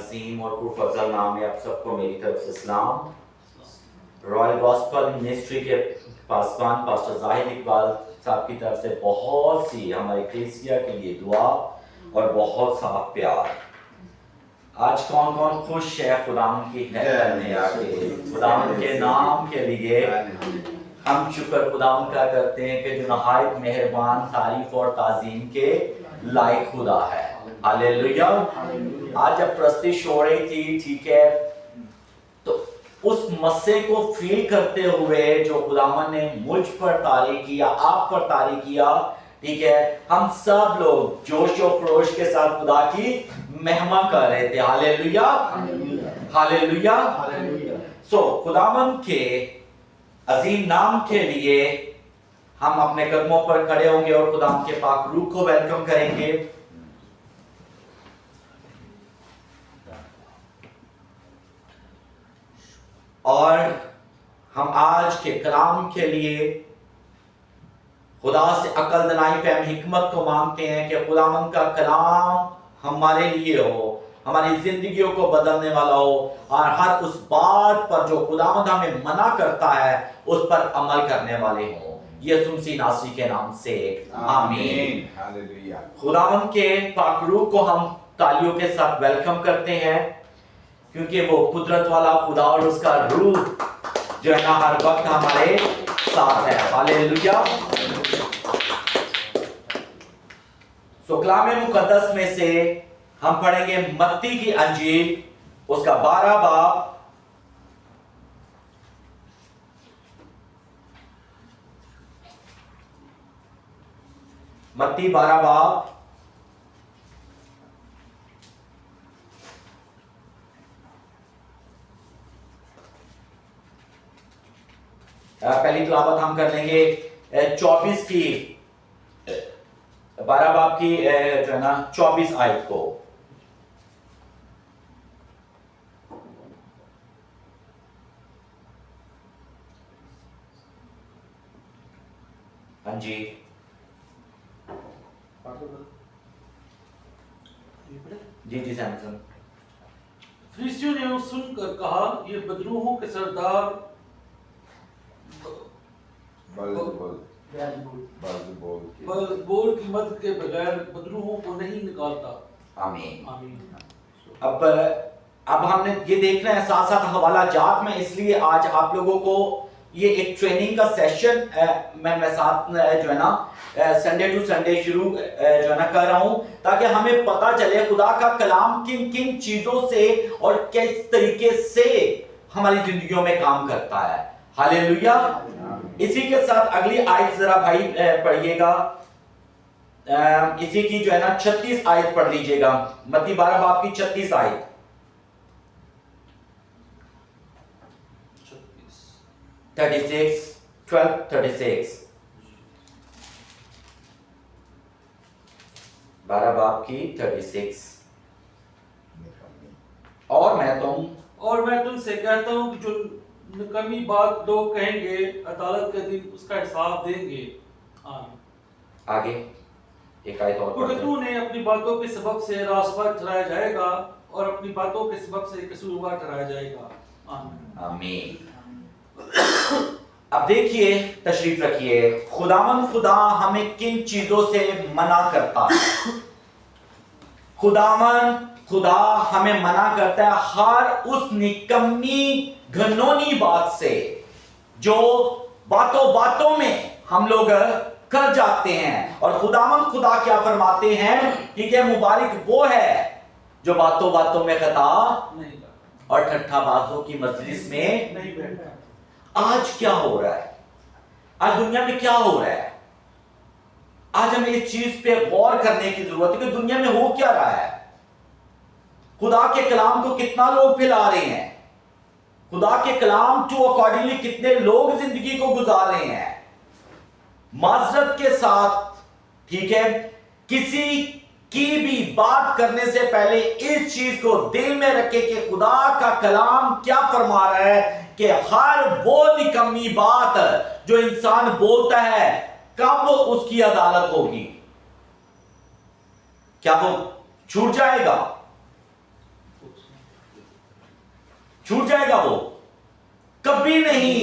عظیم اور پرفضل نام میں آپ سب کو میری طرف سے سلام۔ رائل گاسپل منسٹری کے پاسبان پاسٹر زاہد اقبال صاحب کی طرف سے بہت سی ہمارے کلیسیا کے لیے دعا اور بہت سا پیار۔ آج کون کون خوش ہے خداوند کی خدمت میں آ کے؟ خداوند کے نام کے لیے ہم شکر خداوند کا کرتے ہیں کہ جو نہایت مہربان، تعریف اور تعظیم کے لائق خدا ہے۔ ہاللیلویا۔ آج جب پرستش ہو رہی تھی، ٹھیک ہے، تو اس مسئلے کو فیل کرتے ہوئے جو خداوند نے مجھ پر طاری کیا، آپ پر طاری کیا، ٹھیک ہے، ہم سب لوگ جوش و خروش کے ساتھ خدا کی مہما کر رہے تھے۔ ہاللیلویا، ہاللیلویا۔ سو خداوند کے عظیم نام کے لیے ہم اپنے قدموں پر کھڑے ہوں گے اور خداوند کے پاک روح کو ویلکم کریں گے۔ اور ہم آج کے کلام کے لیے خدا سے عقل، دانائی، فہم، حکمت کو مانگتے ہیں کہ خداوند کا کلام ہمارے لیے ہو، ہماری زندگیوں کو بدلنے والا ہو، اور ہر اس بات پر جو خداوند ہمیں منع کرتا ہے اس پر عمل کرنے والے ہوں۔ یسوع مسیح ناصری کے نام سے آمین۔ خداوند کے پاک روح کو ہم تالیوں کے ساتھ ویلکم کرتے ہیں، کیونکہ وہ قدرت والا خدا اور اس کا روح جو ہے نا ہر وقت ہمارے ساتھ ہے۔ ہاللیلویا۔ سو کلام مقدس میں سے ہم پڑھیں گے متی کی انجیل، اس کا 12 باب، متی 12 باب پہلی تلاوت ہم کر لیں گے 24 کی، 12 باب کی جو ہے نا 24 آیت کو۔ ہاں جی جی سیمسن۔ فریسیوں نے سن کر کہا، یہ بدروحوں کے سردار بول کی مدد کے بغیر بدروحوں کو نہیں نکالتا۔ آمین۔ آمین۔ اب ہم نے یہ دیکھنا ہے ساتھ ساتھ حوالہ جات میں، اس لیے آج آپ لوگوں کو یہ ایک ٹریننگ کا سیشن میں ساتھ جو ہے نا سنڈے ٹو سنڈے شروع جو ہے نا کر رہا ہوں، تاکہ ہمیں پتہ چلے خدا کا کلام کن کن چیزوں سے اور کس طریقے سے ہماری زندگیوں میں کام کرتا ہے۔ ہاللیلویا۔ اسی کے ساتھ اگلی آیت ذرا بھائی پڑھیے گا، اسی کی جو ہے نا 36 آیت پڑھ لیجئے گا، متی 12 باب کی 36 آیت۔ 36 12 36 12 باب کی 36۔ اور میں تم سے کہتا ہوں کہ جو نکمی بات لوگ کہیں گے، عدالت کے دن اس کا حساب دیں گے۔ آمین۔ آگے ایک آیت اور پڑھتے ہیں۔ تو نے اپنی باتوں کے سبب سے راستہ ٹھہرایا جائے گا اور اپنی باتوں کے سبب سے قصوروار ٹھہرایا جائے گا۔ آمین۔ آمین۔ اب دیکھیے، تشریف رکھیے، خداوند خدا ہمیں کن چیزوں سے منع کرتا ہے۔ خداوند خدا ہمیں منع کرتا ہے ہر اس نکمی گھنونی بات سے جو باتوں باتوں میں ہم لوگ کر جاتے ہیں، اور خداوند خدا کیا فرماتے ہیں، ٹھیک ہے، مبارک وہ ہے جو باتوں باتوں میں خطا اور ٹھٹھا بازوں کی مجلس میں نہیں بیٹھا۔ آج کیا ہو رہا ہے؟ آج دنیا میں کیا ہو رہا ہے؟ آج ہمیں اس چیز پہ غور کرنے کی ضرورت ہے کہ دنیا میں ہو کیا رہا ہے۔ خدا کے کلام کو کتنا لوگ پھیلا رہے ہیں، خدا کے کلام ٹو اکارڈنگلی کتنے لوگ زندگی کو گزار رہے ہیں۔ معذرت کے ساتھ، ٹھیک ہے، کسی کی بھی بات کرنے سے پہلے اس چیز کو دل میں رکھے کہ خدا کا کلام کیا فرما رہا ہے کہ ہر وہ نکمی بات جو انسان بولتا ہے کب اس کی عدالت ہوگی؟ کیا وہ چھوٹ جائے گا؟ छूट जाएगा वो? कभी नहीं।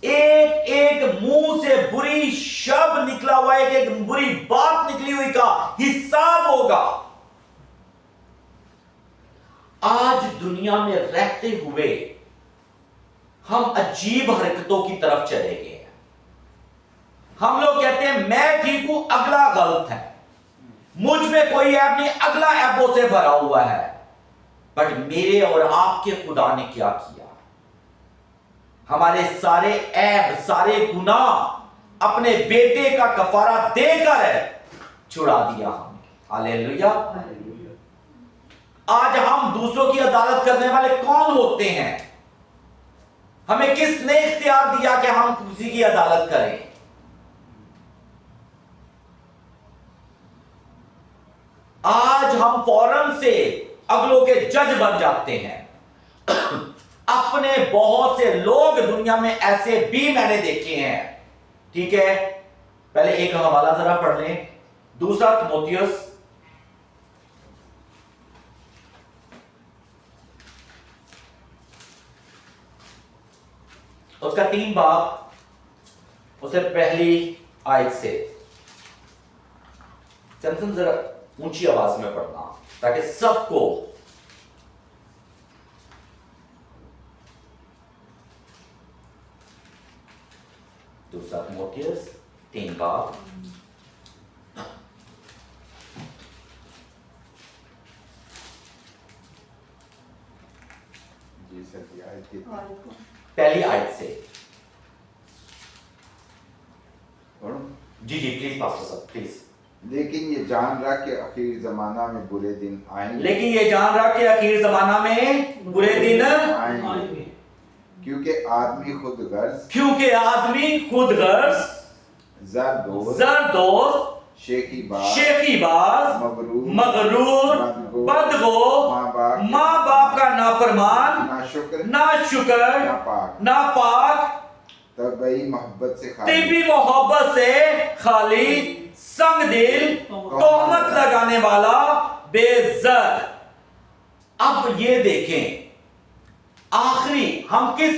एक एक मुंह से बुरी शब्द निकला हुआ, एक एक बुरी बात निकली हुई का हिसाब होगा। आज दुनिया में रहते हुए हम अजीब हरकतों की तरफ चले गए हैं। हम लोग कहते हैं मैं ठीक हूं, अगला गलत है, मुझ में कोई ऐब नहीं, अगला ऐबों से भरा हुआ है। बट मेरे और आपके खुदा ने क्या किया? हमारे सारे ऐब, सारे गुनाह अपने बेटे का कफारा देकर छुड़ा दिया हमें। हालेलुया। आज हम दूसरों की अदालत करने वाले कौन होते हैं? हमें किसने इख्तियार दिया कि हम किसी की अदालत करें? आज हम फौरन से अगलों के जज बन जाते हैं। अपने बहुत से लोग दुनिया में ऐसे भी मैंने देखे हैं। ठीक है, पहले एक हवाला जरा पढ़ लें, दूसरा तिमोथियस उसका 3 बाब, उसे पहली आयत से सैमसन जरा ऊंची आवाज में पढ़ना ताकि सबको दूसरा तिमोथियस 3 बाब जी सर, पहली आयत से। पढ़ूं? जी जी प्लीज पास्टर साहब प्लीज। लेकिन ये जान रहा कि आखिर जमाना में बुरे दिन आएंगे। लेकिन ये जान रहा कि आखिर जमाना में बुरे दिन आएंगे, क्योंकि आदमी खुद गर्ज, क्योंकि आदमी खुद गर्ज, जरदोज, शेखीबाज, मगरूर, बदगो, माँ बाप का नाफरमान, नाशुक्र, नापाक, तबी मोहब्बत से खाली, संग दिल, तोहमत लगाने वाला, बेइज्जत। अब ये देखें, आखिरी हम किस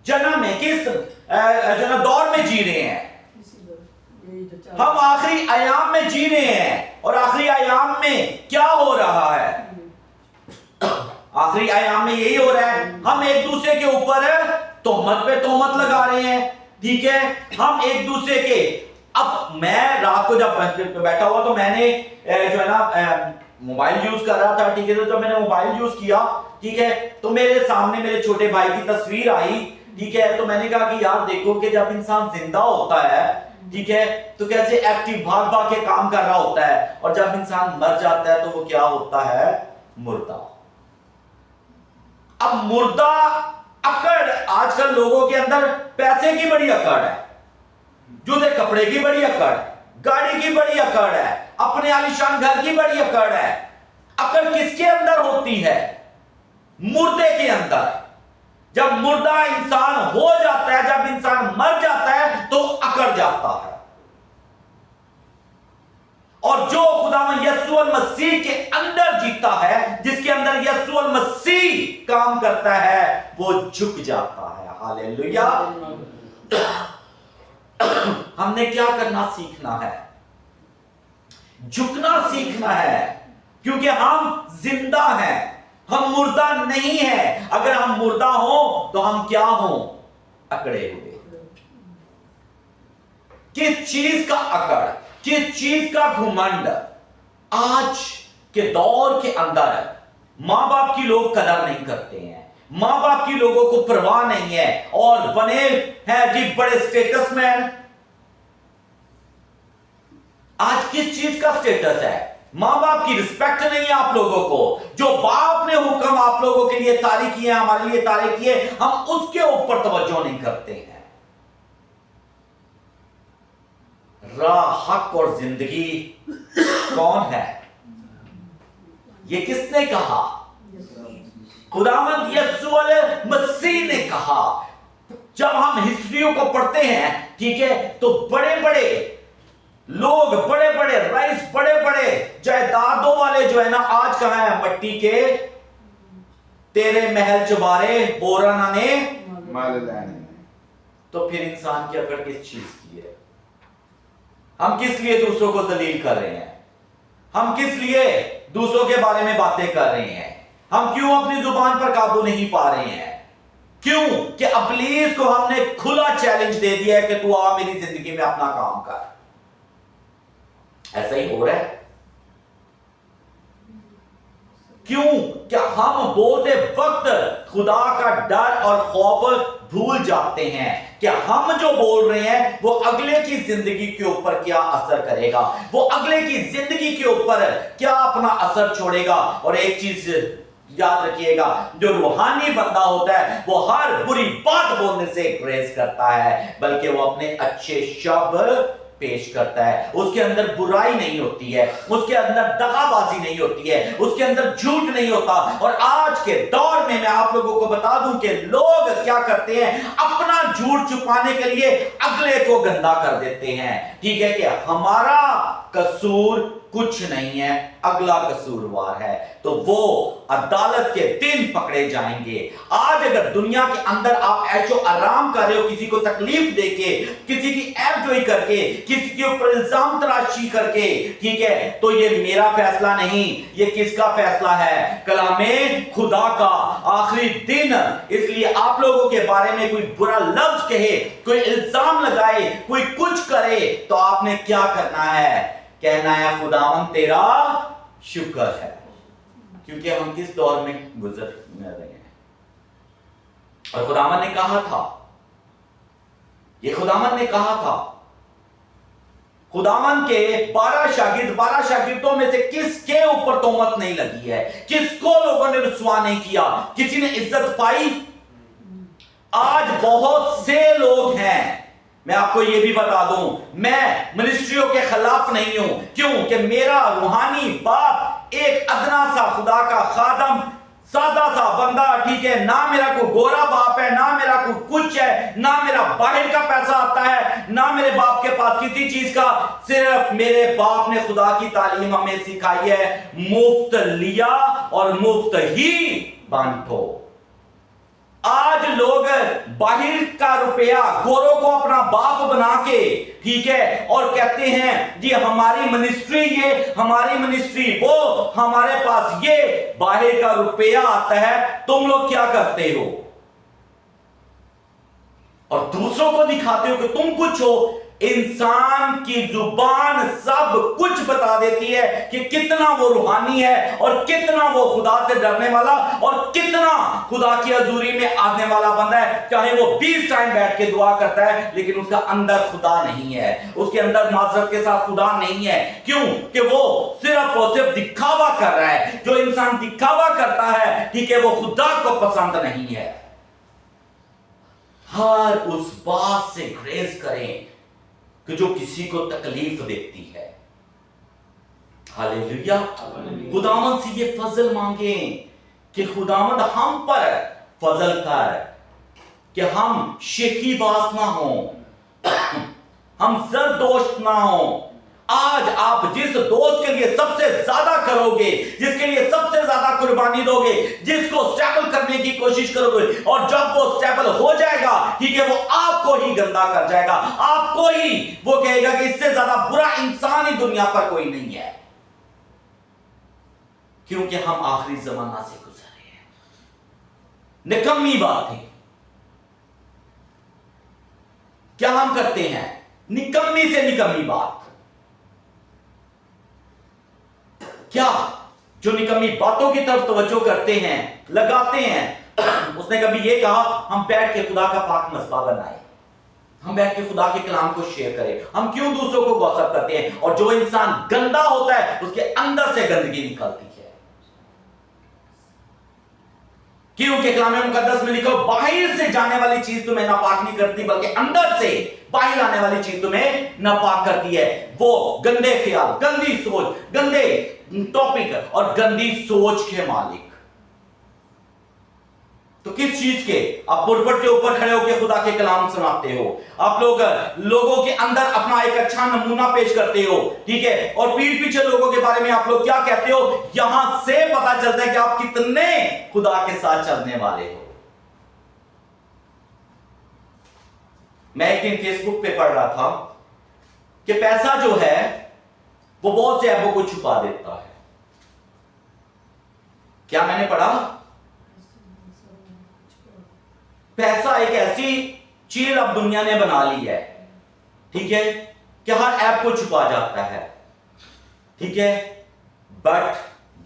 जन्म में, किस दौर में जी रहे हैं? हम आखिरी आयाम में जी रहे हैं। और आखिरी आयाम में क्या हो रहा है? आखिरी आयाम में यही हो रहा है, हम एक दूसरे के ऊपर तोहमत पे तोहमत लगा रहे हैं। ठीक है, हम एक दूसरे के, अब मैं रात को जब बैठा हुआ तो मैंने जो है ना मोबाइल यूज कर रहा था। ठीक है, तो जब मैंने मोबाइल यूज किया, ठीक है, तो मेरे सामने मेरे छोटे भाई की तस्वीर आई। ठीक है, तो मैंने कहा कि यार देखो कि जब इंसान जिंदा होता है, ठीक है, तो कैसे एक्टिव भाग भाग के काम कर रहा होता है, और जब इंसान मर जाता है तो वो क्या होता है? मुर्दा। अब मुर्दा अकड़, आजकल लोगों के अंदर पैसे की बड़ी अकड़ है, जूते कपड़े की बड़ी अकड़, गाड़ी की बड़ी अकड़ है, अपने आलीशान घर की बड़ी अकड़ है। अकड़ किसके अंदर होती है? मुर्दे के अंदर। जब मुर्दा इंसान हो जाता है, जब इंसान मर जाता है तो अकड़ जाता है। और जो खुदावंद यीशु मसीह के अंदर जीता है, जिसके अंदर यीशु मसीह काम करता है, वो झुक जाता है। हालेलुया। हमने क्या करना सीखना है? झुकना सीखना है, क्योंकि हम जिंदा हैं, हम मुर्दा नहीं हैं। अगर हम मुर्दा हो तो हम क्या हो? अकड़े हुए। किस चीज का अकड़, किस चीज का घुमंड? आज के दौर के अंदर मां बाप की लोग कदर नहीं करते हैं, मां बाप की लोगों को परवाह नहीं है, और बने हैं जी बड़े स्टेटस मैन। आज किस चीज का स्टेटस है? मां बाप की रिस्पेक्ट नहीं है आप लोगों को। जो बाप ने हुक्म आप लोगों के लिए तारीख किए, हमारे लिए तारीख किए, हम उसके ऊपर तवज्जो नहीं करते हैं। राह, हक और जिंदगी कौन है? ये किसने कहा? खुदावंद यीशु मसीह ने कहा। जब हम हिस्ट्रियों को पढ़ते हैं, ठीक है, तो बड़े बड़े लोग, बड़े बड़े रईस, बड़े बड़े जायदादों वाले जो है ना, आज कहां है? मट्टी के तेरे महल चुबारे बोराना ने। माल लाने तो फिर इंसान की अकड़ किस चीज की है? हम किस लिए दूसरों को जलील कर रहे हैं? हम किस लिए दूसरों के बारे में बातें कर रहे हैं? हम क्यों अपनी जुबान पर काबू नहीं पा रहे हैं? क्यों कि इब्लीस को हमने खुला चैलेंज दे दिया है कि तू आ मेरी जिंदगी में अपना काम कर। ऐसा ही हो रहा है। क्यों? क्या हम बोलते वक्त खुदा का डर और खौफ भूल जाते हैं कि हम जो बोल रहे हैं वो अगले की जिंदगी के ऊपर क्या असर करेगा, वो अगले की जिंदगी के ऊपर क्या अपना असर छोड़ेगा। और एक चीज याद रखिएगा, जो रूहानी बंदा होता है वो हर बुरी बात बोलने से ग्रेस करता है, बल्कि वो अपने अच्छे शब्द पेश करता है। उसके अंदर बुराई नहीं होती है, उसके अंदर दगाबाजी नहीं होती है, उसके अंदर झूठ नहीं होता। और आज के दौर में मैं आप लोगों को बता दूं कि लोग क्या करते हैं, अपना झूठ छुपाने के लिए अगले को गंदा कर देते हैं। ठीक है कि हमारा कसूर कुछ नहीं है, अगला कसूरवार है, तो वो अदालत के दिन पकड़े जाएंगे। आज अगर दुनिया के अंदर आप ऐशो आराम कर रहे हो, किसी को तकलीफ देके, किसी की ऐबजोई करके, किसी के ऊपर इल्जाम तराशी करके, ठीक है, तो ये मेरा फैसला नहीं, ये किसका फैसला है? कलामे खुदा का आखिरी दिन। इसलिए आप लोगों के बारे में कोई बुरा लफ्ज कहे, कोई इल्जाम लगाए, कोई कुछ करे, तो आपने क्या करना है? कहना है खुदावन तेरा शुक्र है, क्योंकि हम किस दौर में गुजर रहे हैं। और खुदावन ने कहा था, ये खुदावन ने कहा था, खुदावन के 12 शागिर्दों में से किसके ऊपर तोहमत नहीं लगी है? किसको लोगों ने रुसवा नहीं किया? किसी ने इज्जत पाई? आज बहुत से लोग हैं, मैं आपको यह भी बता दूं, मैं मिनिस्ट्रियों के खिलाफ नहीं हूं। क्यों? कि मेरा रूहानी बाप एक अदना सा खुदा का खादम, सादा सा बंदा, ठीक है, ना मेरा कोई गोरा बाप है, ना मेरा कोई कुछ है, ना मेरा बाहर का पैसा आता है, ना मेरे बाप के पास किसी चीज का। सिर्फ मेरे बाप ने खुदा की तालीम हमें सिखाई है, मुफ्त लिया और मुफ्त ही बांटो। आज लोग बाहर का रुपया, गोरों को अपना बाप बना के, ठीक है, और कहते हैं जी हमारी मिनिस्ट्री ये, हमारी मिनिस्ट्री वो, हमारे पास ये बाहर का रुपया आता है। तुम लोग क्या करते हो? और दूसरों को दिखाते हो कि तुम कुछ हो। इंसान की जुबान सब कुछ बता देती है कि कितना वो रूहानी है और कितना वो खुदा से डरने वाला और कितना खुदा की हजूरी में आने वाला बंदा है। चाहे वो 20 टाइम बैठ के दुआ करता है, लेकिन उसका अंदर खुदा नहीं है, उसके अंदर माजरत के साथ खुदा नहीं है। क्यों? कि वो सिर्फ और सिर्फ दिखावा कर रहा है। जो इंसान दिखावा करता है, ठीक है, वो खुदा को पसंद नहीं है। हर उस बात से ग्रेज करें कि जो किसी को तकलीफ देती है। हालेलुया। खुदावंद से ये फजल मांगे कि खुदावंद हम पर फजल कर, कि हम शेखीबाज ना हो, हम जरदोश ना हो। आज आप जिस दोस्त के लिए सबसे ज्यादा करोगे, जिसके लिए सबसे ज्यादा कुर्बानी दोगे, जिसको स्टेबल करने की कोशिश करोगे, और जब वो स्टेबल हो जाएगा, ठीक है, वो आपको ही गंदा कर जाएगा, आपको ही वो कहेगा कि इससे ज्यादा बुरा इंसान ही दुनिया पर कोई नहीं है। क्योंकि हम आखिरी जमाना से गुजरे हैं। निकम्मी बात है। क्या हम करते हैं? निकम्मी से निकम्मी बात। क्या जो निकम्मी बातों की तरफ तवज्जो करते हैं, लगाते हैं। उसने कभी ये कहा हम बैठ के खुदा का पाक मसबा बनाए, हम बैठ के खुदा के कलाम को शेयर करें। हम क्यों दूसरों को गॉसिप करते हैं? और जो इंसान गंदा होता है उसके अंदर से गंदगी निकलती है। क्योंकि कलाम मुकद्दस में लिखा, बाहर से जाने वाली चीज तुम्हें नापाक नहीं करती, बल्कि अंदर से बाहर आने वाली चीज तुम्हें नापाक करती है। वो गंदे ख्याल, गंदी सोच, गंदे टॉपिक और गंदी सोच के मालिक। تو کس چیز کے؟ آپ پلپٹ کے اوپر کھڑے ہو کے خدا کے کلام سناتے ہو، آپ لوگ لوگوں کے اندر اپنا ایک اچھا نمونہ پیش کرتے ہو، ٹھیک ہے، اور پیٹھ پیچھے لوگوں کے بارے میں آپ لوگ کیا کہتے ہو، یہاں سے پتا چلتا ہے کہ آپ کتنے خدا کے ساتھ چلنے والے ہو۔ میں ایک دن فیس بک پہ پڑھ رہا تھا کہ پیسہ جو ہے وہ بہت سے عیبوں کو چھپا دیتا ہے۔ کیا میں نے پڑھا؟ پیسہ ایک ایسی چیز اب دنیا نے بنا لی ہے، ٹھیک ہے، کہ ہر عیب کو چھپا جاتا ہے، ٹھیک ہے، بٹ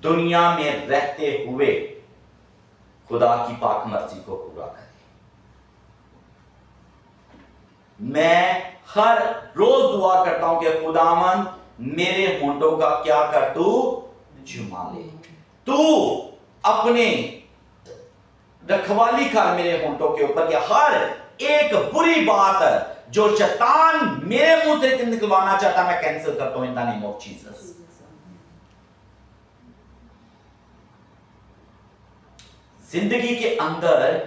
دنیا میں رہتے ہوئے خدا کی پاک مرضی کو پورا کرے۔ میں ہر روز دعا کرتا ہوں کہ خداوند میرے ہونٹوں کا کیا کر تو جما لے، تو اپنے رکھوالی کر میرے ہونٹوں کے اوپر کہ ہر ایک بری بات جو شیطان میرے منہ سے نکلوانا چاہتا میں کینسل کرتا ہوں ان دا نیم آف جیسس۔ زندگی کے اندر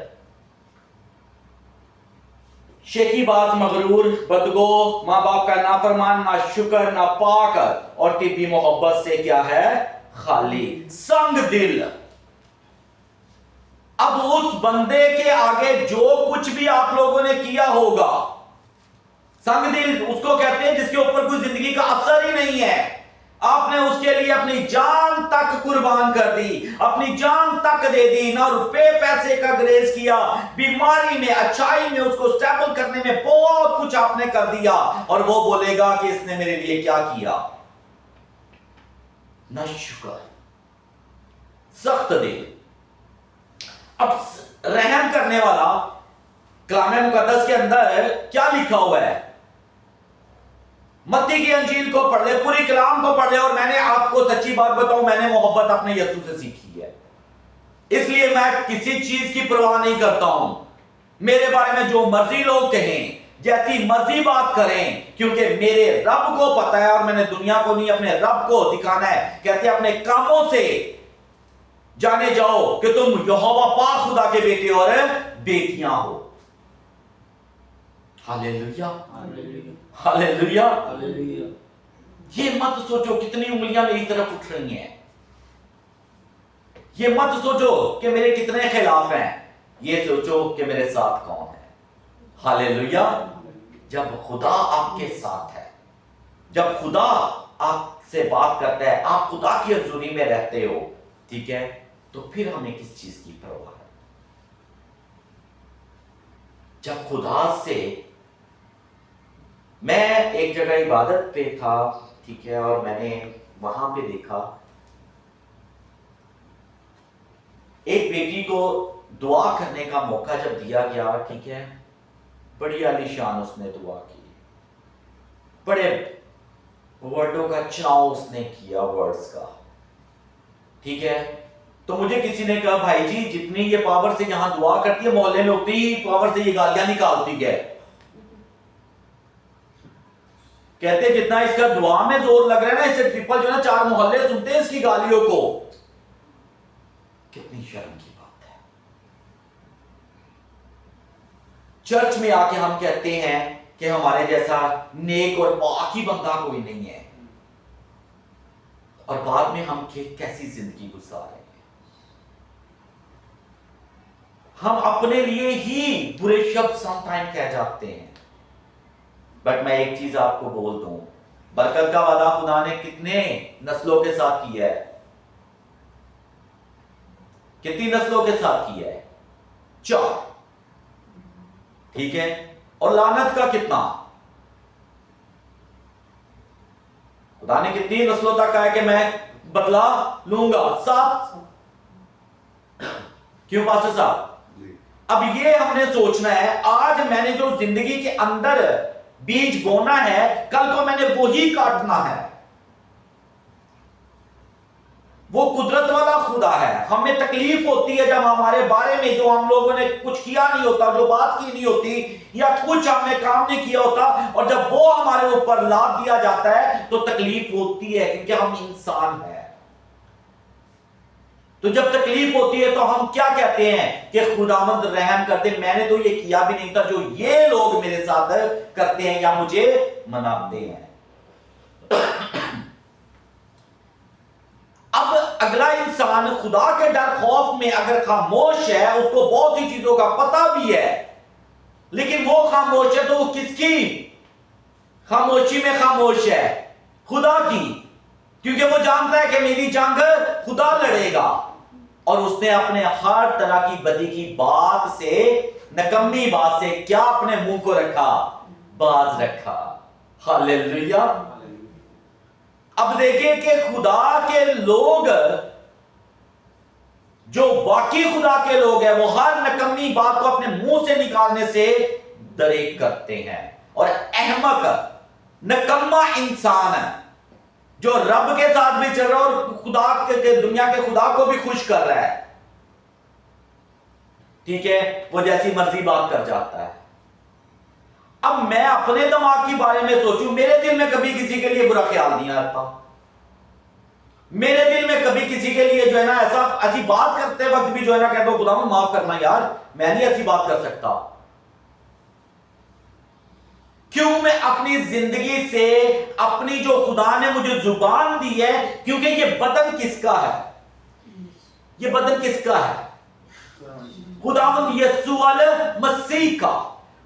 شیخی باز، مغرور، بدگو، ماں باپ کا نافرمان، نا شکر، نا پاک اور طبی محبت سے کیا ہے؟ خالی، سنگ دل۔ اب اس بندے کے آگے جو کچھ بھی آپ لوگوں نے کیا ہوگا، سنگ دل اس کو کہتے ہیں جس کے اوپر کوئی زندگی کا اثر ہی نہیں ہے، آپ نے اس کے لیے اپنی جان تک قربان کر دی، اپنی جان تک دے دی، نہ روپے پیسے کا گریز کیا، بیماری میں اچھائی میں اس کو سٹیبل کرنے میں بہت کچھ آپ نے کر دیا، اور وہ بولے گا کہ اس نے میرے لیے کیا کیا؟ نہ شکر، سخت دل۔ اب رحم کرنے والا کلام مقدس کے اندر کیا لکھا ہوا ہے؟ متی کی انجیل کو پڑھ لے، پوری کلام کو پڑھ لے، اور میں نے آپ کو سچی بات بتاؤں، میں نے محبت اپنے یسوع سے سیکھی ہے، اس لیے میں کسی چیز کی پرواہ نہیں کرتا ہوں، میرے بارے میں جو مرضی لوگ کہیں، جیسی مرضی بات کریں، کیونکہ میرے رب کو پتا ہے، اور میں نے دنیا کو نہیں اپنے رب کو دکھانا ہے۔ کہتے ہیں اپنے کاموں سے جانے جاؤ کہ تم یہوہ پاک خدا کے بیٹے اور بیٹیاں ہو۔ ہاللیلویہ، ہاللیلویہ۔ یہ مت سوچو کتنی انگلیاں میری طرف اٹھ رہی ہیں، یہ مت سوچو کہ میرے کتنے خلاف ہیں، یہ سوچو کہ میرے ساتھ کون ہے۔ ہاللیلویہ۔ جب خدا آپ کے ساتھ ہے، جب خدا آپ سے بات کرتا ہے، آپ خدا کی حضوری میں رہتے ہو، ٹھیک ہے، تو پھر ہمیں کس چیز کی پرواہ ہے؟ جب خدا سے، میں ایک جگہ عبادت پہ تھا، ٹھیک ہے، اور میں نے وہاں پہ دیکھا ایک بیٹی کو دعا کرنے کا موقع جب دیا گیا، ٹھیک ہے، بڑی عالیشان اس نے دعا کی، بڑے ورڈوں کا چناؤ اس نے کیا، ورڈز کا، ٹھیک ہے۔ تو مجھے کسی نے کہا بھائی جی جتنی یہ پاور سے یہاں دعا کرتی ہے، محلے میں اتنی ہی پاور سے یہ گالیاں نکالتی ہے۔ کہتے جتنا اس کا دعا میں زور لگ رہا ہے نا، اسے ٹرپل جو ہے نا 4 محلے سنتے ہیں اس کی گالیوں کو۔ کتنی شرم کی بات ہے۔ چرچ میں آ کے ہم کہتے ہیں کہ ہمارے جیسا نیک اور پاک ہی بندہ کوئی نہیں ہے، اور بعد میں ہم کیسی زندگی گزار رہے ہیں۔ ہم اپنے لیے ہی برے شبد سم ٹائم کہہ جاتے ہیں، بٹ میں ایک چیز آپ کو بول دوں، برکت کا وعدہ خدا نے کتنے نسلوں کے ساتھ کیا ہے؟ کتنی نسلوں کے ساتھ کیا ہے؟ 4، ٹھیک ہے، اور لعنت کا کتنا؟ خدا نے کتنی نسلوں تک کہا ہے کہ میں بدلہ لوں گا؟ 7۔ کیوں پاسٹر صاحب؟ اب یہ ہم نے سوچنا ہے، آج میں نے جو زندگی کے اندر بیج بونا ہے، کل کو میں نے وہی کاٹنا ہے۔ وہ قدرت والا خدا ہے۔ ہمیں تکلیف ہوتی ہے جب ہمارے بارے میں جو ہم لوگوں نے کچھ کیا نہیں ہوتا، جو بات کی نہیں ہوتی، یا کچھ ہم نے کام نہیں کیا ہوتا، اور جب وہ ہمارے اوپر لاد دیا جاتا ہے تو تکلیف ہوتی ہے، کیونکہ ہم انسان ہیں۔ تو جب تکلیف ہوتی ہے تو ہم کیا کہتے ہیں کہ خداوند رحم کرتے، میں نے تو یہ کیا بھی نہیں تھا جو یہ لوگ میرے ساتھ کرتے ہیں یا مجھے مناتے ہیں۔ اب اگلا انسان خدا کے ڈر خوف میں اگر خاموش ہے، اس کو بہت سی چیزوں کا پتہ بھی ہے، لیکن وہ خاموش ہے تو وہ کس کی خاموشی میں خاموش ہے؟ خدا کی، کیونکہ وہ جانتا ہے کہ میری جنگ خدا لڑے گا، اور اس نے اپنے ہر طرح کی بدی کی بات سے، نکمی بات سے کیا اپنے منہ کو رکھا؟ باز رکھا۔ ہاللیلویہ۔ اب دیکھیں کہ خدا کے لوگ جو واقعی خدا کے لوگ ہیں وہ ہر نکمی بات کو اپنے منہ سے نکالنے سے دریغ کرتے ہیں، اور احمق نکما انسان ہے جو رب کے ساتھ بھی چل رہا ہے اور خدا کے دنیا کے خدا کو بھی خوش کر رہا ہے، ٹھیک ہے، وہ جیسی مرضی بات کر جاتا ہے۔ اب میں اپنے دماغ کے بارے میں سوچوں، میرے دل میں کبھی کسی کے لیے برا خیال نہیں آتا، میرے دل میں کبھی کسی کے لیے جو ہے نا ایسی بات کرتے وقت بھی جو ہے نا کہتا ہوں خدا معاف کرنا یار، میں نہیں ایسی بات کر سکتا۔ کیوں میں اپنی زندگی سے اپنی جو خدا نے مجھے زبان دی ہے، کیونکہ یہ بدن کس کا ہے؟ یہ بدن کس کا ہے؟ خداوند یسوع المسیح کا۔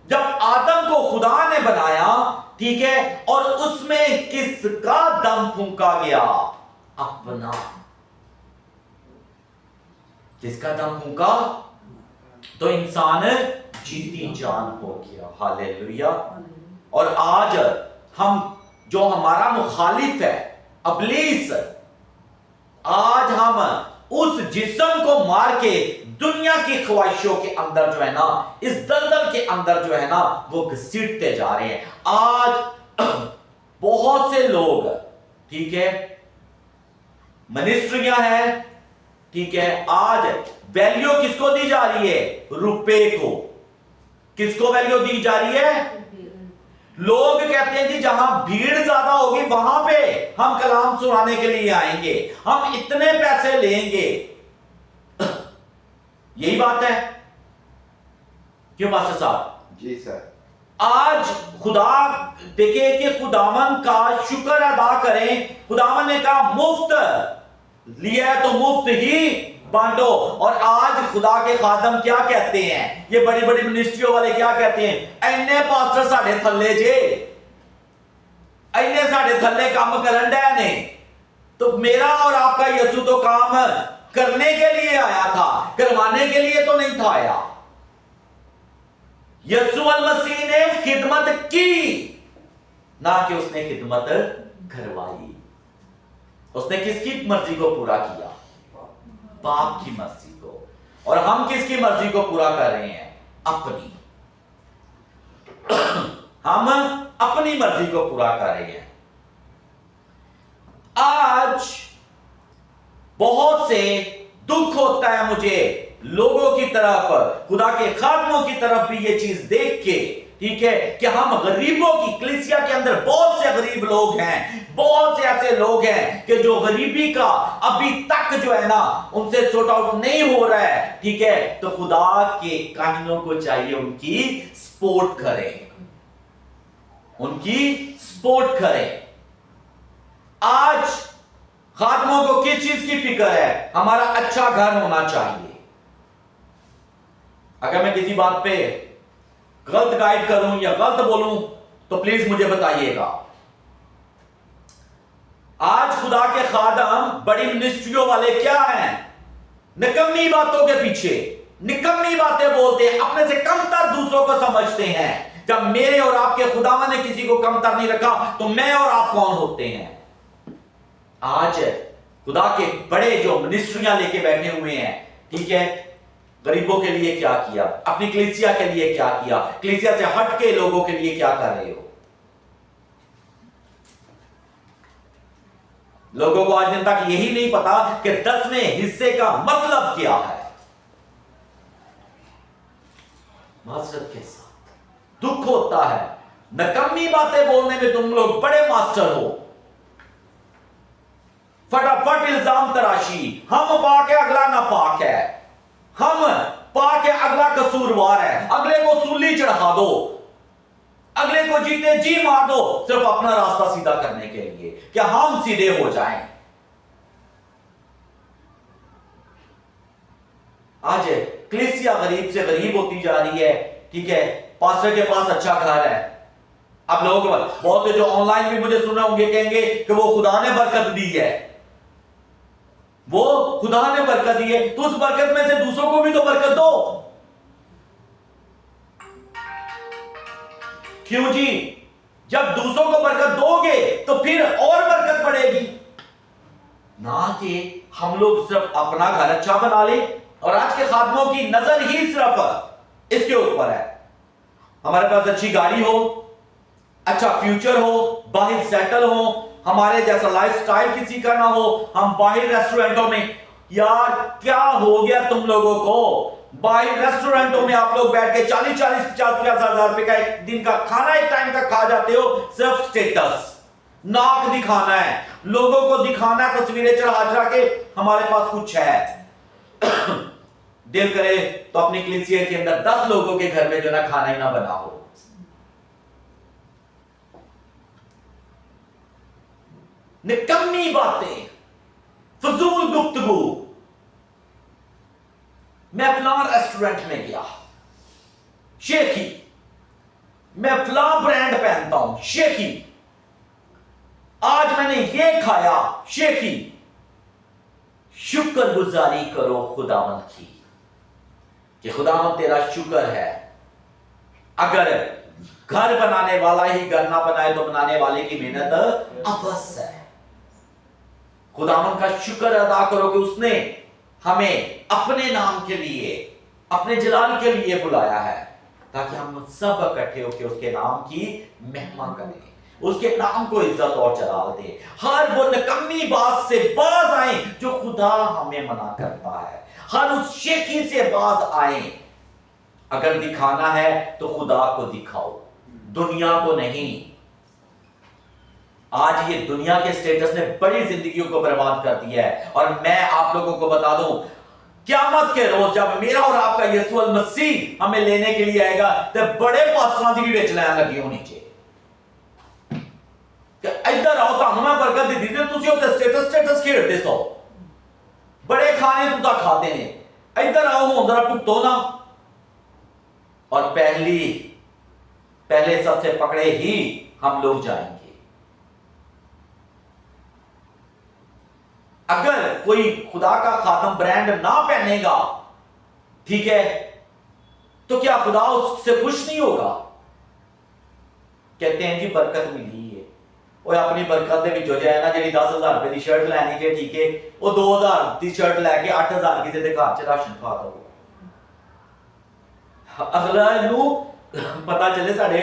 جب آدم کو خدا نے بنایا، ٹھیک ہے، اور اس میں کس کا دم پھونکا گیا؟ اپنا۔ کس کا دم پھونکا؟ تو انسان جیتی جان ہو گیا۔ ہاللیلویہ۔ اور آج ہم جو ہمارا مخالف ہے ابلیس، آج ہم اس جسم کو مار کے دنیا کی خواہشوں کے اندر جو ہے نا، اس دلدل کے اندر جو ہے نا وہ گھسیٹتے جا رہے ہیں۔ آج بہت سے لوگ، ٹھیک ہے، منسٹریاں ہیں، ٹھیک ہے، آج ویلیو کس کو دی جا رہی ہے؟ روپے کو۔ کس کو ویلیو دی جا رہی ہے؟ لوگ کہتے ہیں جی جہاں بھیڑ زیادہ ہوگی وہاں پہ ہم کلام سنانے کے لیے آئیں گے، ہم اتنے پیسے لیں گے۔ یہی بات ہے کیوں ماسٹر صاحب؟ جی سر۔ آج خدا دیکھیں کہ خداوند کا شکر ادا کریں، خداوند نے کہا مفت لیا ہے تو مفت ہی بانٹو۔ اور آج خدا کے خادم کیا کہتے ہیں؟ یہ بڑی بڑی منسٹریوں والے کیا کہتے ہیں؟ اینے پاسٹر ساڑھے تھلے جے، اینے ساڑھے تھلے کام کرن ڈے نے، تو میرا اور آپ کا یسوع تو کام کرنے کے لیے آیا تھا، کروانے کے لیے تو نہیں تھا آیا۔ یسوع المسیح نے خدمت کی، نہ کہ اس نے خدمت کروائی۔ اس نے کس کی مرضی کو پورا کیا؟ باپ کی مرضی کو۔ اور ہم کس کی مرضی کو پورا کر رہے ہیں؟ اپنی۔ ہم اپنی مرضی کو پورا کر رہے ہیں۔ آج بہت سے دکھ ہوتا ہے مجھے لوگوں کی طرف، خدا کے خادموں کی طرف بھی یہ چیز دیکھ کے، ٹھیک ہے، کہ ہم غریبوں کی، کلیسیا کے اندر بہت سے غریب لوگ ہیں، بہت سے ایسے لوگ ہیں کہ جو غریبی کا ابھی تک جو ہے نا ان سے سورٹ آؤٹ نہیں ہو رہا ہے، ٹھیک ہے، تو خدا کے کاہنوں کو چاہیے ان کی سپورٹ کریں، ان کی سپورٹ کریں۔ آج خادموں کو کس چیز کی فکر ہے؟ ہمارا اچھا گھر ہونا چاہیے۔ اگر میں کسی بات پہ غلط گائیڈ کروں یا غلط بولوں تو پلیز مجھے بتائیے گا۔ آج خدا کے خادم بڑی منسٹریوں والے کیا ہیں؟ نکمی باتوں کے پیچھے نکمی باتیں بولتے ہیں، اپنے سے کم تر دوسروں کو سمجھتے ہیں۔ جب میرے اور آپ کے خداوند نے کسی کو کم تر نہیں رکھا تو میں اور آپ کون ہوتے ہیں؟ آج خدا کے بڑے جو منسٹریاں لے کے بیٹھے ہوئے ہیں، ٹھیک ہے، غریبوں کے لیے کیا کیا؟ اپنی کلیسیا کے لیے کیا کیا؟ کلیسیا سے ہٹ کے لوگوں کے لیے کیا کر رہے ہو؟ لوگوں کو آج دن تک یہی نہیں پتا کہ 10ویں حصے کا مطلب کیا ہے۔ معذرت کے ساتھ دکھ ہوتا ہے، نکمی باتیں بولنے میں تم لوگ بڑے ماسٹر ہو، फटाफट इल्जाम तराशी, हम पाक है अगला नापाक है, हम पाक है अगला कसूरवार है, अगले को सूली चढ़ा दो, अगले को जीते जी मार दो, सिर्फ अपना रास्ता सीधा करने के लिए कि हम सीधे हो जाएं। आज कलीसिया गरीब से गरीब होती जा रही है, ठीक है, पास्टर के पास अच्छा घर है। अब लोग बहुत से जो ऑनलाइन भी मुझे सुने होंगे कहेंगे कि वो खुदा ने बरकत दी है, वो खुदा ने बरकत दी है, तो उस बरकत में से दूसरों को भी तो बरकत दो। क्यों जी? जब दूसरों को बरकत दोगे तो फिर और बरकत बढ़ेगी, ना कि हम लोग सिर्फ अपना घर अच्छा बना ले। और आज के खादमों की नजर ही सिर्फ इसके ऊपर है, हमारे पास अच्छी गाड़ी हो, अच्छा फ्यूचर हो, बाहर सेटल हो, हमारे जैसा लाइफस्टाइल किसी का ना हो, हम बाहर रेस्टोरेंटों में, यार क्या हो गया तुम लोगों को? बाहर रेस्टोरेंटों में आप लोग बैठ के 40-40, 50-50 हजार रुपए का एक दिन का खाना एक टाइम का खा जाते हो, सिर्फ स्टेटस, नाक दिखाना है, लोगों को दिखाना है, तस्वीरें चढ़ा के हमारे पास कुछ है। दिल करे तो अपनी कलीसिया के अंदर 10 लोगों के घर में जो ना खाना ही ना बना हो। निकम्मी बातें, फजूल गुफ्तगू। मैं फलां रेस्टोरेंट में गया, शेखी, मैं फलां ब्रांड पहनता हूं, शेखी, आज मैंने ये खाया, शेखी। शुक्रगुजारी करो खुदावंद की कि खुदावंद तेरा शुक्र है। अगर घर बनाने वाला ही घर ना बनाए तो बनाने वाले की मेहनत अबस है। खुदावंद का शुक्र अदा करो कि उसने हमें अपने नाम के लिए, अपने जलाल के लिए बुलाया है, ताकि हम सब इकट्ठे होकर उसके नाम की महिमा करें, उसके नाम को इज्जत और जलाल दे। हर वो निकम्मी बात से बाज आए जो खुदा हमें मना करता है, हर उस शेखी से बाज आए। अगर दिखाना है तो खुदा को दिखाओ, दुनिया को नहीं। आज ये दुनिया के स्टेटस ने बड़ी जिंदगियों को बर्बाद कर दिया है। और मैं आप लोगों को बता दूं, क़यामत के रोज जब मेरा और आपका यीशु मसीह हमें लेने के लिए आएगा, तो बड़े पास्टरां दी भी विच लैन लगी होनी चाहिए कि इधर आओ, तुहानू मैं बरकत दी दी, तुसी उत्ते स्टेटस खेडदे सो, बड़े खाने तुसा खाते ने, इधर आओ हुण जरा भुगतो ना। और पहले सबसे पकड़े ही हम लोग जाएंगे। अगर कोई खुदा का खादम ब्रांड ना पहनेगा, ठीक है, तो क्या खुदा उससे खुश नहीं होगा? कहते हैं जी बरकत मिली है, वो अपनी बरकत दे विचों जाए ना, जी 10,000 रुपए की शर्ट लैनी है, ठीक है, वो 2,000 की शर्ट लैके 8,000 किसी के घर च राशन खा दो। अगला नू पता चले साढ़े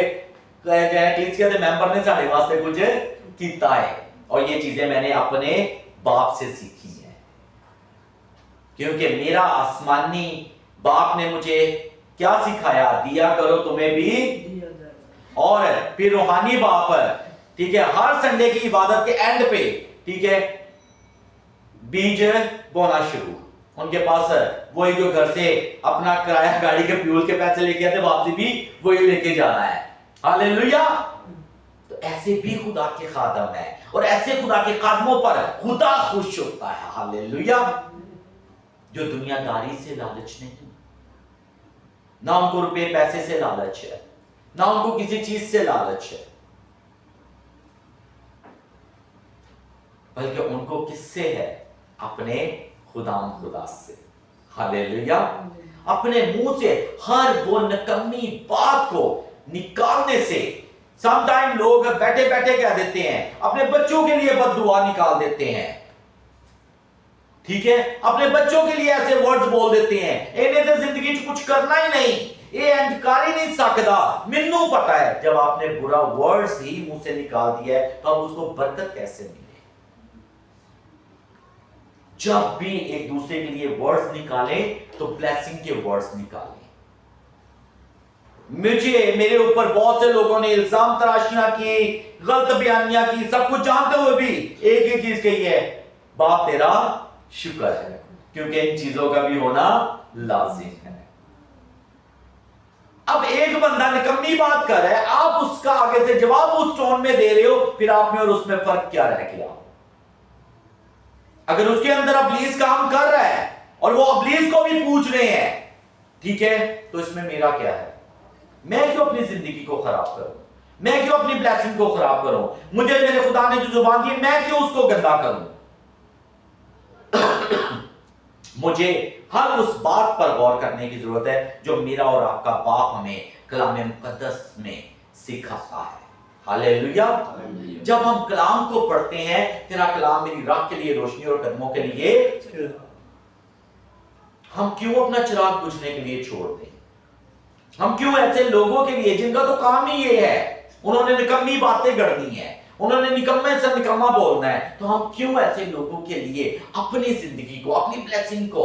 कलीसिया के मेंबर ने साढ़े वास्ते कुछ कीता है। और ये चीजें मैंने अपने बाप से सीखी है, क्योंकि मेरा आसमानी बाप ने मुझे क्या सिखाया? दिया करो तुम्हें भी। और फिर रूहानी बाप, ठीक है, हर संडे की इबादत के एंड पे, ठीक है, बीज बोना शुरू। उनके पास वही जो घर से अपना किराया गाड़ी के फ्यूल के पैसे लेके आते, वापसी भी वही लेके जाना है। हालेलुया। तो ऐसे भी खुदा के खादम है, और ऐसे खुदा के कदमों पर खुदा खुश होता है। हालेलुया। जो दुनियादारी से लालच नहीं, ना उनको रुपए पैसे से लालच है, ना उनको किसी चीज से लालच है, बल्कि उनको किससे है? अपने खुदा से। हालेलुया। अपने मुंह से हर वो नकम्मी बात को निकालने से, समटाइम लोग बैठे बैठे कह देते हैं, अपने बच्चों के लिए बद्दुआ निकाल देते हैं, ठीक है, अपने बच्चों के लिए ऐसे वर्ड्स बोल देते हैं, इन्हें तो जिंदगी कुछ करना ही नहीं, ये अंधकार ही नहीं सकता। मैनू पता है जब आपने बुरा वर्ड्स ही मुंह से निकाल दिया है, तो अब उसको बरकत कैसे मिले? जब भी एक दूसरे के लिए वर्ड्स निकाले तो ब्लेसिंग के वर्ड्स निकाले। मेरे ऊपर बहुत से लोगों ने इल्जाम तराशियां की, गलत बयानियां की, सब कुछ जानते हुए भी एक ही चीज कही है, बाप तेरा शुक्र है, क्योंकि इन चीजों का भी होना लाजिम है। अब एक बंदा निकम्मी बात कर रहा है, आप उसका आगे से जवाब उस टोन में दे रहे हो, फिर आप में और उसमें फर्क क्या रह गया? अगर उसके अंदर अबलीस काम कर रहा है और वो अबलीस को भी पूछ रहे हैं, ठीक है, तो इसमें मेरा क्या है? मैं क्यों अपनी जिंदगी को खराब करूं? मैं क्यों अपनी ब्लेसिंग को खराब करूं? मुझे मेरे खुदा ने जो जुबान दी, मैं क्यों उसको गंदा करूं? मुझे हर उस बात पर गौर करने की जरूरत है जो मेरा और आपका बाप हमें कलाम मुकद्दस में सिखाता है। हालेलुया। जब हम कलाम को पढ़ते हैं, तेरा कलाम मेरी राह के लिए रोशनी और कदमों के लिए, हम क्यों अपना चिराग बुझने के लिए छोड़ दें? हम क्यों ऐसे लोगों के लिए जिनका तो काम ही ये है, उन्होंने निकम्मी बातें गढ़नी है, उन्होंने निकम्मे से निकम्मा बोलना है, तो हम क्यों ऐसे लोगों के लिए अपनी जिंदगी को, अपनी ब्लेसिंग को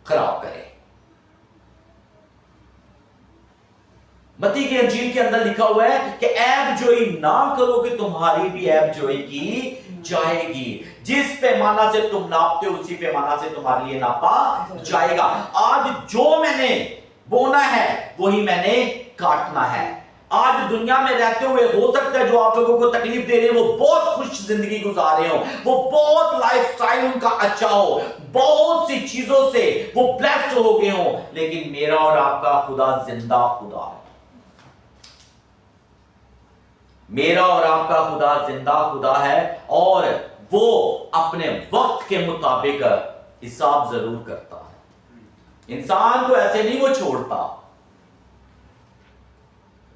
खराब करें? मत्ती की अंजील के अंदर लिखा हुआ है कि ऐब जोई ना करो कि तुम्हारी भी ऐब जोई की जाएगी। जिस पैमाना से तुम नापते हो उसी पैमाना से तुम्हारे लिए नापा जाएगा। आज जो मैंने बोना है वही मैंने काटना है। आज दुनिया में रहते हुए हो सकता है जो आप लोगों को तकलीफ दे रहे हैं वो बहुत खुश जिंदगी गुजार रहे हो, वो बहुत लाइफस्टाइल उनका अच्छा हो, बहुत सी चीजों से वो ब्लेस्ड हो गए हो, लेकिन मेरा और आपका खुदा जिंदा खुदा है। मेरा और आपका खुदा जिंदा खुदा है और वो अपने वक्त के मुताबिक हिसाब जरूर करता है। इंसान को ऐसे नहीं वो छोड़ता।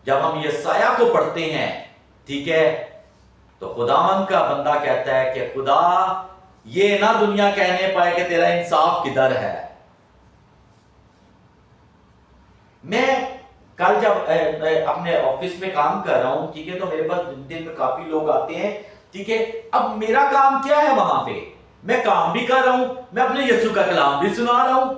जब हम यसाया को पढ़ते हैं, ठीक है, तो खुदावंद का बंदा कहता है कि खुदा ये ना दुनिया कहने पाए कि तेरा इंसाफ किधर है। मैं कल जब अपने ऑफिस में काम कर रहा हूं, ठीक है, तो मेरे पास दिन में काफी लोग आते हैं, ठीक है। अब मेरा काम क्या है वहां पे? मैं काम भी कर रहा हूं, मैं अपने यीशु का कलाम भी सुना रहा हूं।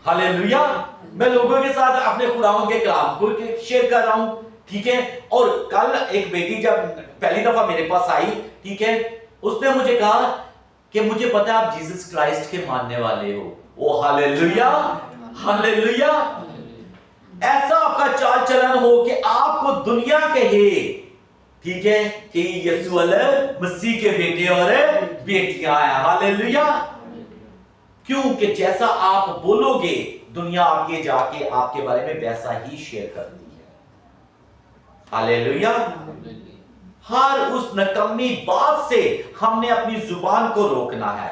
हालेलुया। मैं लोगों के साथ अपने खुदावंद के कलाम को शेयर कर रहा हूं, ठीक है। और कल एक बेटी जब पहली दफा मेरे पास आई, ठीक है, उसने मुझे कहा कि मुझे पता है आप जीसस क्राइस्ट के मानने वाले हो। ओ हालेलुया, हालेलुया। ऐसा आपका चाल चलन हो कि आपको दुनिया कहे, ठीक है, कि यीशु मसीह के बेटे और बेटियां हैं। हालेलुया। क्योंकि जैसा आप बोलोगे दुनिया आगे जाके आपके बारे में वैसा ही शेयर करती है। हालेलुया। हर उस नकम्मी बात से हमने अपनी जुबान को रोकना है।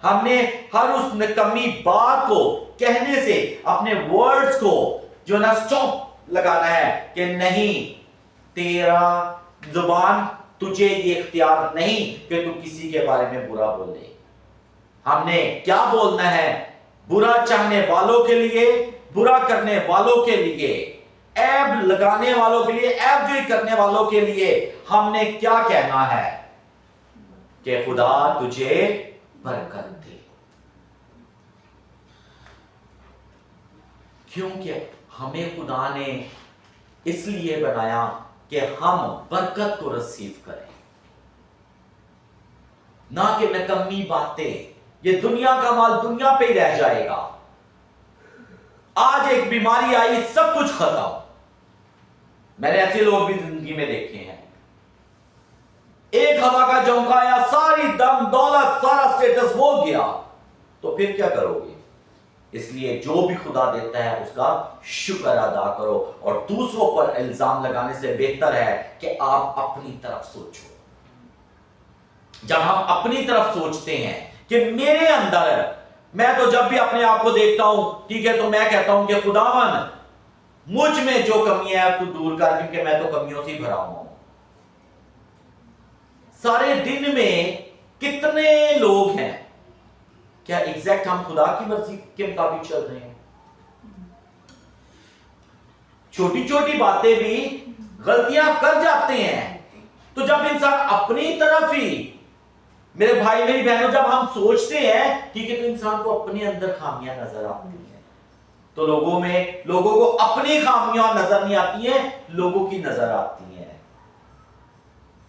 हमने हर उस नकम्मी बात को कहने से अपने वर्ड्स को जो ना स्टॉप लगाना है कि नहीं, तेरा जुबान तुझे ये इख्तियार नहीं कि तू किसी के बारे में बुरा बोले। हमने क्या बोलना है? बुरा चाहने वालों के लिए, बुरा करने वालों के लिए, ऐब लगाने वालों के लिए, ऐब जोई करने वालों के लिए हमने क्या कहना है कि खुदा तुझे बरकत दे। क्योंकि हमें खुदा ने इसलिए बनाया कि हम बरकत को रिसीव करें, ना कि नकम्मी बातें। ये दुनिया का माल दुनिया पे ही रह जाएगा। आज एक बीमारी आई, सब कुछ खत्म। मैंने ऐसे लोग भी जिंदगी में देखे हैं। एक हवा का झोंका आया, सारी दम दौलत सारा स्टेटस हो गया, तो फिर क्या करोगे? इसलिए जो भी खुदा देता है उसका शुक्र अदा करो और दूसरों पर इल्जाम लगाने से बेहतर है कि आप अपनी तरफ सोचो। जब हम अपनी तरफ सोचते हैं कि मेरे अंदर, मैं तो जब भी अपने आप को देखता हूं, ठीक है, तो मैं कहता हूं कि खुदावन मुझ में जो कमियां है तू दूर कर, क्योंकि मैं तो कमियों से भरा हुआ हूं। सारे दिन में कितने लोग हैं, क्या एग्जैक्ट हम खुदा की मर्जी के मुताबिक चल रहे हैं? छोटी छोटी बातें भी गलतियां कर जाते हैं। तो जब इंसान अपनी तरफ ही, मेरे भाई मेरी बहनों, जब हम सोचते हैं, ठीक है, तो इंसान को अपने अंदर खामियां नजर आती हैं। तो लोगों को अपनी खामियां नजर नहीं आती हैं, लोगों की नजर आती हैं।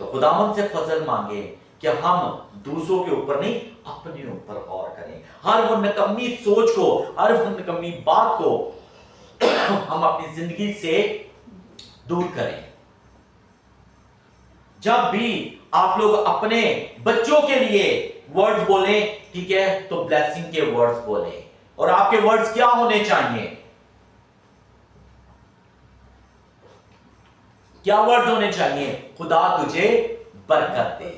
तो खुदावंद से फजल मांगे کہ ہم دوسروں کے اوپر نہیں اپنے اوپر غور کریں. ہر وہ نکمی سوچ کو، ہر وہ نکمی بات کو ہم اپنی زندگی سے دور کریں. جب بھی آپ لوگ اپنے بچوں کے لیے ورڈز بولیں، ٹھیک ہے، تو بلیسنگ کے ورڈز بولیں. اور آپ کے ورڈز کیا ہونے چاہیے؟ کیا ورڈز ہونے چاہیے؟ خدا تجھے برکت دے،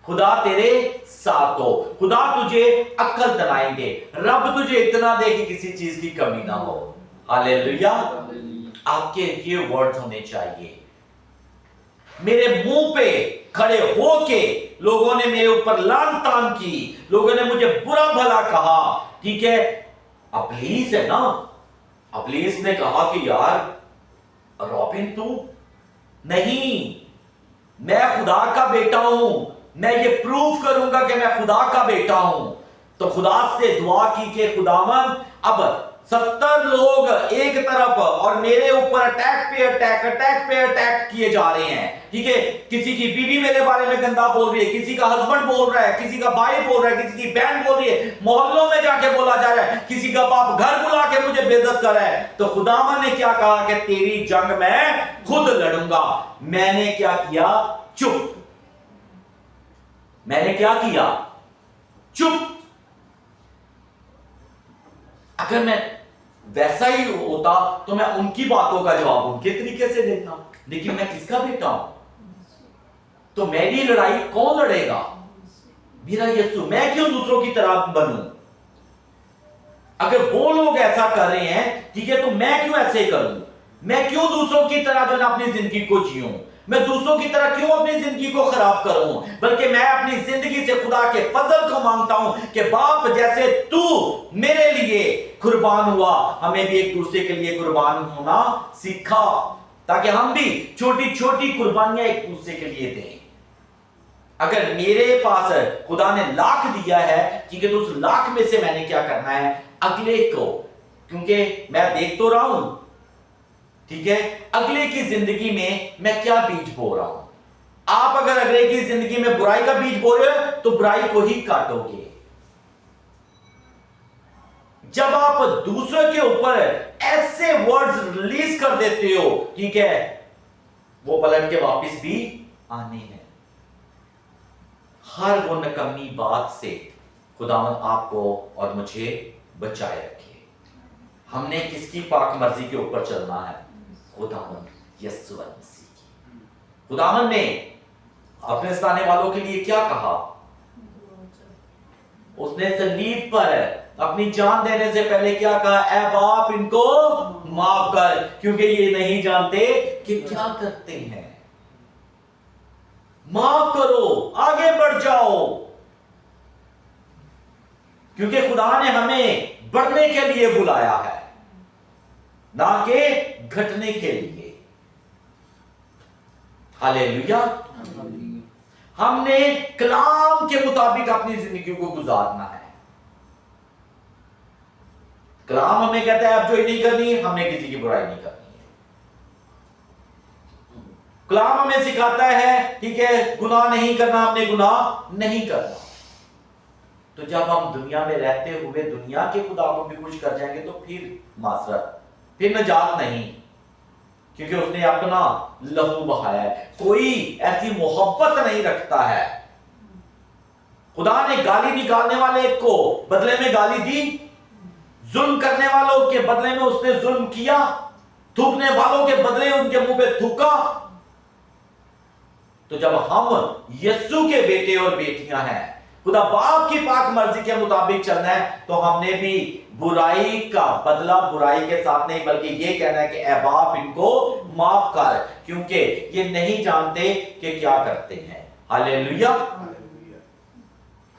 خدا تیرے ساتھ ہو، خدا تجھے عقل دلائیں گے، رب تجھے اتنا دے کہ کسی چیز کی کمی نہ ہو. ہاللیلویا. آپ کے یہ ورڈز ہونے چاہیے. میرے منہ پہ کھڑے ہو کے لوگوں نے میرے اوپر لان تان کی، لوگوں نے مجھے برا بھلا کہا، ٹھیک ہے، ابلیس ہے نا. ابلیس نے کہا کہ یار رابن تو نہیں، میں خدا کا بیٹا ہوں، میں یہ پروف کروں گا کہ میں خدا کا بیٹا ہوں. تو خدا سے دعا کی کہ خداوند اب 70 لوگ ایک طرف اور میرے اوپر اٹیک کیے جا رہے ہیں، ٹھیک ہے. کسی کی بیوی میرے بارے میں گندا بول رہی ہے، کسی کا ہسبینڈ بول رہا ہے، کسی کا بھائی بول رہا ہے، کسی کی بہن بول رہی ہے، محلوں میں جا کے بولا جا رہا ہے، کسی کا باپ گھر بلا کے مجھے بے عزت کر رہا ہے. تو خداوند نے کیا کہا کہ تیری جنگ میں خود لڑوں گا. میں نے کیا کیا؟ چپ. میں نے کیا کیا؟ چپ. اگر میں ویسا ہی ہوتا تو میں ان کی باتوں کا جواب ان کے طریقے سے دیتا، لیکن میں کس کا بیٹا ہوں؟ تو میری لڑائی کون لڑے گا؟ میرا یسوع. میں کیوں دوسروں کی طرح بنوں؟ اگر وہ لوگ ایسا کر رہے ہیں، ٹھیک ہے، تو میں کیوں ایسے کروں؟ میں کیوں دوسروں کی طرح جو ہے اپنی زندگی کو جیوں؟ میں دوسروں کی طرح کیوں اپنی زندگی کو خراب کروں؟ بلکہ میں اپنی زندگی سے خدا کے فضل کو مانگتا ہوں کہ باپ جیسے تو میرے لیے قربان ہوا، ہمیں بھی ایک دوسرے کے لیے قربان ہونا سیکھا، تاکہ ہم بھی چھوٹی چھوٹی قربانیاں ایک دوسرے کے لیے دیں. اگر میرے پاس خدا نے لاکھ دیا ہے، ٹھیک ہے، تو اس لاکھ میں سے میں نے کیا کرنا ہے؟ اگلے کو، کیونکہ میں دیکھ تو رہا ہوں، ٹھیک ہے، اگلے کی زندگی میں کیا بیج بو رہا ہوں. آپ اگر اگلے کی زندگی میں برائی کا بیج بو رہے ہو تو برائی کو ہی کاٹو گے. جب آپ دوسرے کے اوپر ایسے ورڈز ریلیز کر دیتے ہو، ٹھیک ہے، وہ پلٹ کے واپس بھی آنے ہیں. ہر وہ نکمی بات سے خداوند آپ کو اور مجھے بچائے رکھے. ہم نے کس کی پاک مرضی کے اوپر چلنا ہے؟ خداوند یسوع مسیح کی. خداوند نے اپنے ستانے والوں کے لیے کیا کہا؟ اس نے صلیب پر اپنی جان دینے سے پہلے کیا کہا؟ اے باپ ان کو معاف کر، کیونکہ یہ نہیں جانتے کہ کیا کرتے ہیں. معاف کرو، آگے بڑھ جاؤ، کیونکہ خدا نے ہمیں بڑھنے کے لیے بلایا ہے، نہ کہ گھٹنے کے لیے. ہاللیلویا. ہم نے کلام کے مطابق اپنی زندگی کو گزارنا ہے. کلام ہمیں کہتا ہے اب جو نہیں کرنی، ہم نے کسی کی برائی نہیں کرنی ہے. کلام ہمیں سکھاتا ہے، ٹھیک ہے، گناہ نہیں کرنا، ہم نے گناہ نہیں کرنا. تو جب ہم دنیا میں رہتے ہوئے دنیا کے خدا کو بھی خوش کر جائیں گے تو پھر معذرت، پھر نجات نہیں، کیونکہ اس نے اپنا لہو بہایا ہے. کوئی ایسی محبت نہیں رکھتا ہے. خدا نے گالی نکالنے والے کو بدلے میں گالی دی، ظلم کرنے والوں کے بدلے میں اس نے ظلم کیا، تھوکنے والوں کے بدلے ان کے منہ پہ تھوکا. تو جب ہم یسوع کے بیٹے اور بیٹیاں ہیں، خدا باپ کی پاک مرضی کے مطابق چلنا ہے، تو ہم نے بھی برائی کا بدلہ برائی کے ساتھ نہیں، بلکہ یہ کہنا ہے کہ اے باپ ان کو معاف کر، کیونکہ یہ نہیں جانتے کہ کیا کرتے ہیں. ہاللیلویا.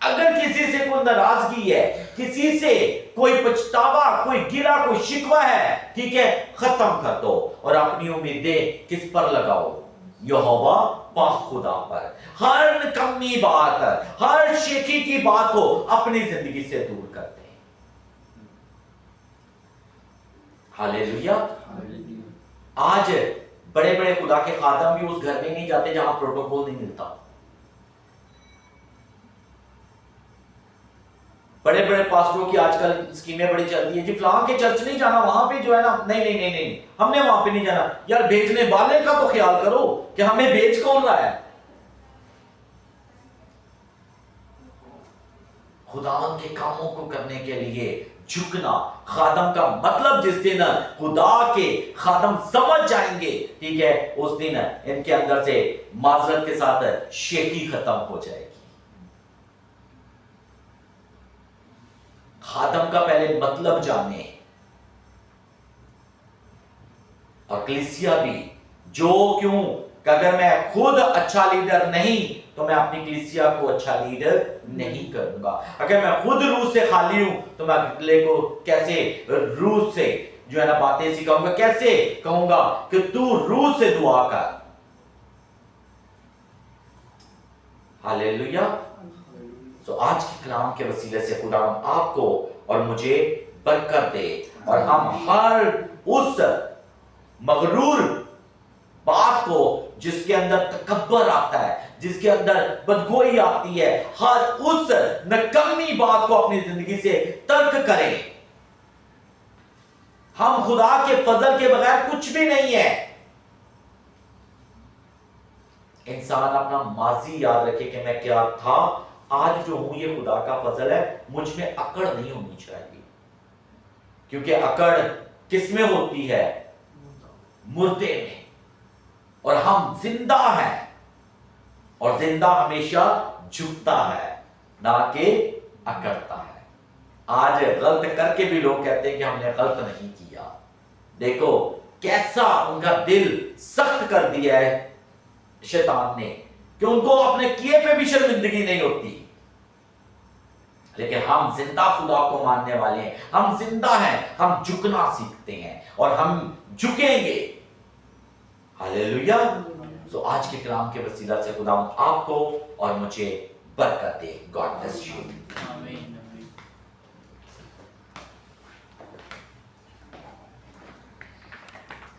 اگر کسی سے کوئی ناراضگی ہے، کسی سے کوئی پچھتاوا، کوئی گلہ، کوئی شکوہ ہے، ٹھیک ہے، ختم کر دو اور اپنی امیدیں کس پر لگاؤ؟ یہوہ پاک خدا پر. ہر نکمی بات، ہر شیخی کی بات کو اپنی زندگی سے دور کر دیں. ہاللیلویا. آج بڑے بڑے خدا کے خادم بھی اس گھر میں نہیں جاتے جہاں پروٹوکول نہیں ملتا. बड़े बड़े पास्टरों की आजकल स्कीमें बड़ी चलती है जी, फलां के चर्च नहीं जाना, वहां पे जो है ना, नहीं नहीं नहीं नहीं हमने वहां पे नहीं जाना। यार भेजने वाले का तो ख्याल करो कि हमें भेज कौन रहा है। खुदावन के कामों को करने के लिए झुकना, खादम का मतलब जिस दिन खुदा के खादम समझ जाएंगे, ठीक है, उस दिन इनके अंदर से माजरत के साथ शेखी खत्म हो जाएगी। खादम का पहले मतलब जाने, और कलीसिया भी, जो क्यों कि अगर मैं खुद अच्छा लीडर नहीं तो मैं अपनी कलीसिया को अच्छा लीडर नहीं करूंगा। अगर मैं खुद रूस से खाली हूं तो मैं अगले को कैसे रूस से जो है ना बातें सिखाऊंगा, कैसे कहूंगा कि तू रूस से दुआ कर। हालेलुया। तो आज के कलाम के वसीले से खुदा आपको और मुझे बरकत दे, और हम हर उस मगरूर बात को जिसके अंदर तकब्बर आता है, जिसके अंदर बदगोई आती है, हर उस नकम्मी बात को अपनी जिंदगी से तर्क करें। हम खुदा के फजल के बगैर कुछ भी नहीं है। इंसान अपना माजी याद रखे कि मैं क्या था, आज जो हूं ये खुदा का फजल है। मुझ में अकड़ नहीं होनी चाहिए, क्योंकि अकड़ किसमें होती है? मुर्दे में। और हम जिंदा हैं, और जिंदा हमेशा झुकता है, ना कि अकड़ता है। आज गलत करके भी लोग कहते हैं कि हमने गलत नहीं किया। देखो कैसा उनका दिल सख्त कर दिया है शैतान ने, कि उनको अपने किए पे भी शर्मिंदगी नहीं होती। लेकिन हम जिंदा खुदा को मानने वाले हैं, हम जिंदा हैं, हम झुकना सीखते हैं और हम झुकेंगे। हालेलुया। तो आज के कलाम के वसीला से खुदा आपको और मुझे बरकत दे। God bless you. आमीन।